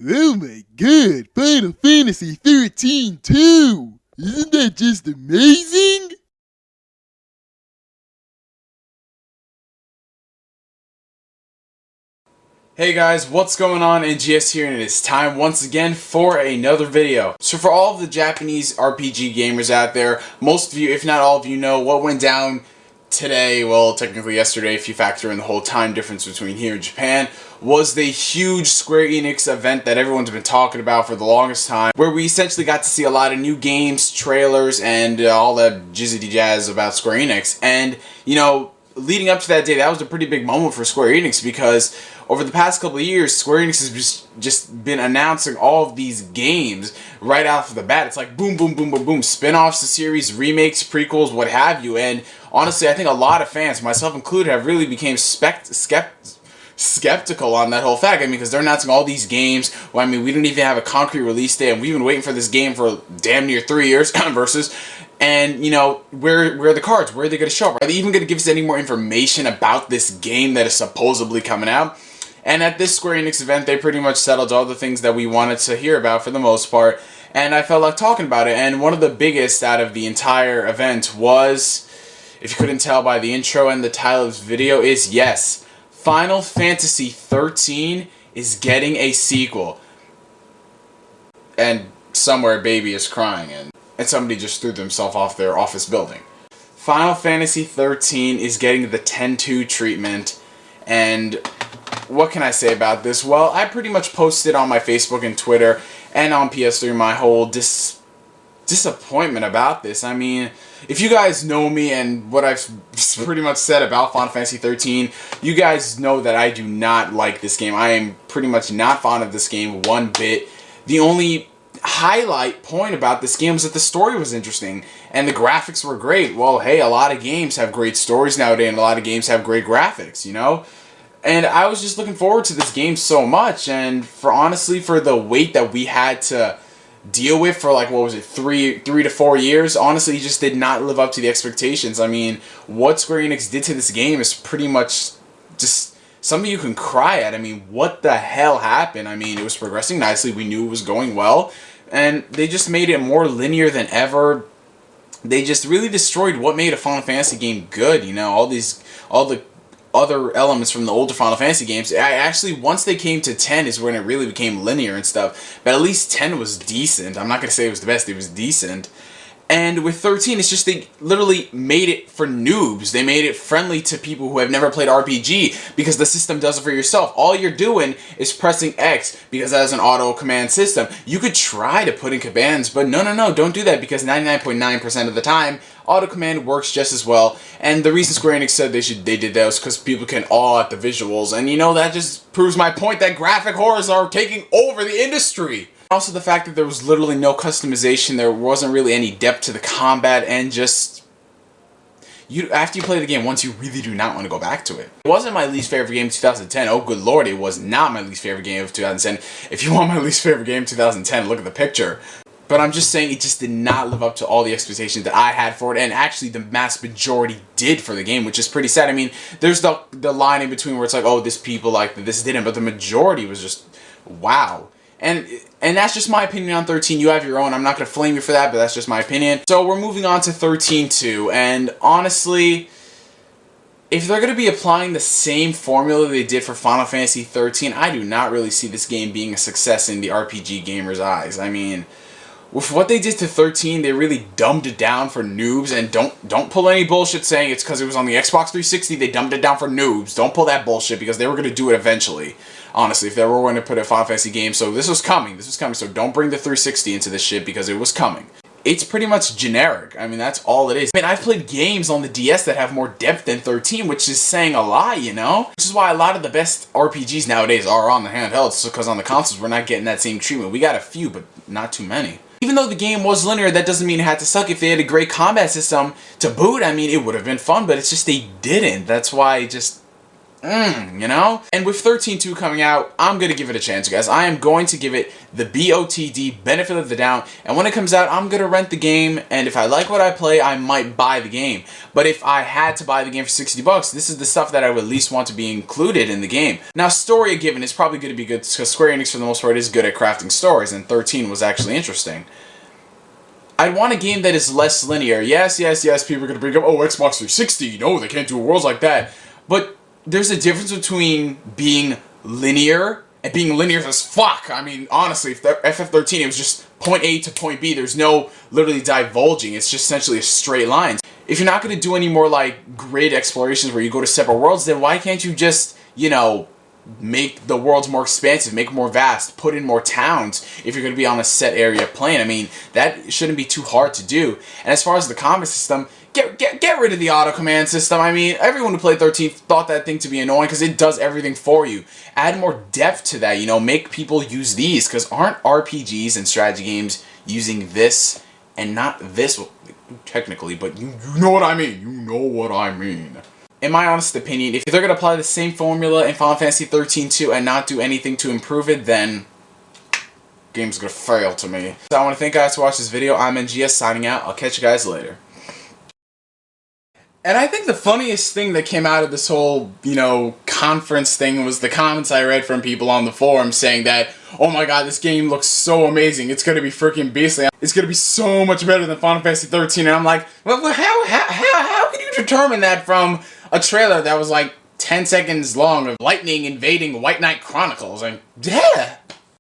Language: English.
Oh my god, Final Fantasy 13 too! Isn't that just amazing? Hey guys, what's going on? NGS here, and it is time once again for another video. So for all of the Japanese RPG gamers out there, most of you, if not all of you, know what went down today, well technically yesterday if you factor in the whole time difference between here and Japan, was the huge Square Enix event that everyone's been talking about for the longest time, where we essentially got to see a lot of new games, trailers, and all that jizzity jazz about Square Enix. And, you know, leading up to that day, that was a pretty big moment for Square Enix, because over the past couple of years, Square Enix has just been announcing all of these games right off the bat. It's like boom, boom, boom, boom, boom, spin-offs, the series, remakes, prequels, what have you. And honestly, I think a lot of fans, myself included, have really became skeptical on that whole fact. I mean, because they're announcing all these games. Well, I mean, we didn't even have a concrete release date, and we've been waiting for this game for damn near 3 years versus. And, you know, where are the cards? Where are they going to show up? Are they even going to give us any more information about this game that is supposedly coming out? And at this Square Enix event, they pretty much settled all the things that we wanted to hear about for the most part. And I felt like talking about it. And one of the biggest out of the entire event was, if you couldn't tell by the intro and the title of this video, is yes, Final Fantasy 13 is getting a sequel. And somewhere a baby is crying, and somebody just threw themselves off their office building. Final Fantasy 13 is getting the 10-2 treatment, and what can I say about this? Well, I pretty much posted on my Facebook and Twitter and on PS3 my whole disappointment about this. I mean, if you guys know me and what I've pretty much said about Final Fantasy 13, you guys know that I do not like this game. I am pretty much not fond of this game one bit. The only highlight point about this game was that the story was interesting and the graphics were great. Well, hey, a lot of games have great stories nowadays and a lot of games have great graphics, you know? And I was just looking forward to this game so much, and honestly, for the wait that we had to deal with for like, what was it, three to 4 years, honestly, it just did not live up to the expectations. I mean, what Square Enix did to this game is pretty much just something you can cry at. I mean, what the hell happened? I mean, it was progressing nicely, we knew it was going well, and they just made it more linear than ever. They just really destroyed what made a Final Fantasy game good, you know, all the other elements from the older Final Fantasy games. Actually, once they came to 10 is when it really became linear and stuff, but at least 10 was decent. I'm not going to say it was the best, it was decent. And with 13, it's just they literally made it for noobs. They made it friendly to people who have never played RPG, because the system does it for yourself. All you're doing is pressing X, because that is an auto command system. You could try to put in commands, but no, don't do that, because 99.9% of the time, auto command works just as well. And the reason Square Enix said they did that was because people can awe at the visuals. And you know, that just proves my point that graphic horrors are taking over the industry. Also, the fact that there was literally no customization, there wasn't really any depth to the combat, and just after you play the game once, you really do not want to go back to it. It wasn't my least favorite game of 2010. Oh, good lord, it was not my least favorite game of 2010. If you want my least favorite game of 2010, look at the picture. But I'm just saying, it just did not live up to all the expectations that I had for it, and actually the mass majority did for the game, which is pretty sad. I mean, there's the line in between where it's like, oh, this people like this didn't, but the majority was just, wow. And that's just my opinion on 13. You have your own. I'm not going to flame you for that, but that's just my opinion. So we're moving on to 13-2, and honestly, if they're going to be applying the same formula they did for Final Fantasy 13, I do not really see this game being a success in the RPG gamers' eyes. I mean, with what they did to 13, they really dumbed it down for noobs, and don't pull any bullshit saying it's because it was on the Xbox 360, they dumbed it down for noobs. Don't pull that bullshit, because they were going to do it eventually. Honestly, if they were going to put a Final Fantasy game, so this was coming, so don't bring the 360 into this shit, because it was coming. It's pretty much generic. I mean, that's all it is. I mean, I've played games on the DS that have more depth than 13, which is saying a lot, you know? Which is why a lot of the best RPGs nowadays are on the handhelds, because on the consoles, we're not getting that same treatment. We got a few, but not too many. Even though the game was linear, that doesn't mean it had to suck. If they had a great combat system to boot, I mean, it would have been fun, but it's just they didn't. That's why you know? And with 13.2 coming out, I'm going to give it a chance, guys. I am going to give it the BOTD, benefit of the doubt, and when it comes out, I'm going to rent the game, and if I like what I play, I might buy the game. But if I had to buy the game for 60 bucks, this is the stuff that I would at least want to be included in the game. Now, story given is probably going to be good, because Square Enix, for the most part, is good at crafting stories, and 13 was actually interesting. I want a game that is less linear. Yes, people are going to bring up, oh, Xbox 360, no, they can't do worlds like that. But there's a difference between being linear and being linear as fuck. I mean, honestly, if FF13, it was just point A to point B. There's no literally divulging. It's just essentially a straight line. If you're not going to do any more, like, grid explorations where you go to separate worlds, then why can't you just, you know, make the worlds more expansive, make it more vast, put in more towns if you're going to be on a set area plane? I mean, that shouldn't be too hard to do. And as far as the combat system, get rid of the auto command system. I mean, everyone who played 13 thought that thing to be annoying because it does everything for you. Add more depth to that, you know, make people use these, because aren't RPGs and strategy games using this and not this? Well, technically, but you know what I mean. You know what I mean. In my honest opinion, if they're going to apply the same formula in Final Fantasy 13-2 and not do anything to improve it, then game's going to fail to me. So I want to thank you guys for watching this video. I'm NGS signing out. I'll catch you guys later. And I think the funniest thing that came out of this whole, you know, conference thing was the comments I read from people on the forum saying that, oh my god, this game looks so amazing. It's going to be freaking beastly. It's going to be so much better than Final Fantasy 13. And I'm like, well, how can you determine that from a trailer that was like 10 seconds long of lightning invading White Knight Chronicles? And yeah.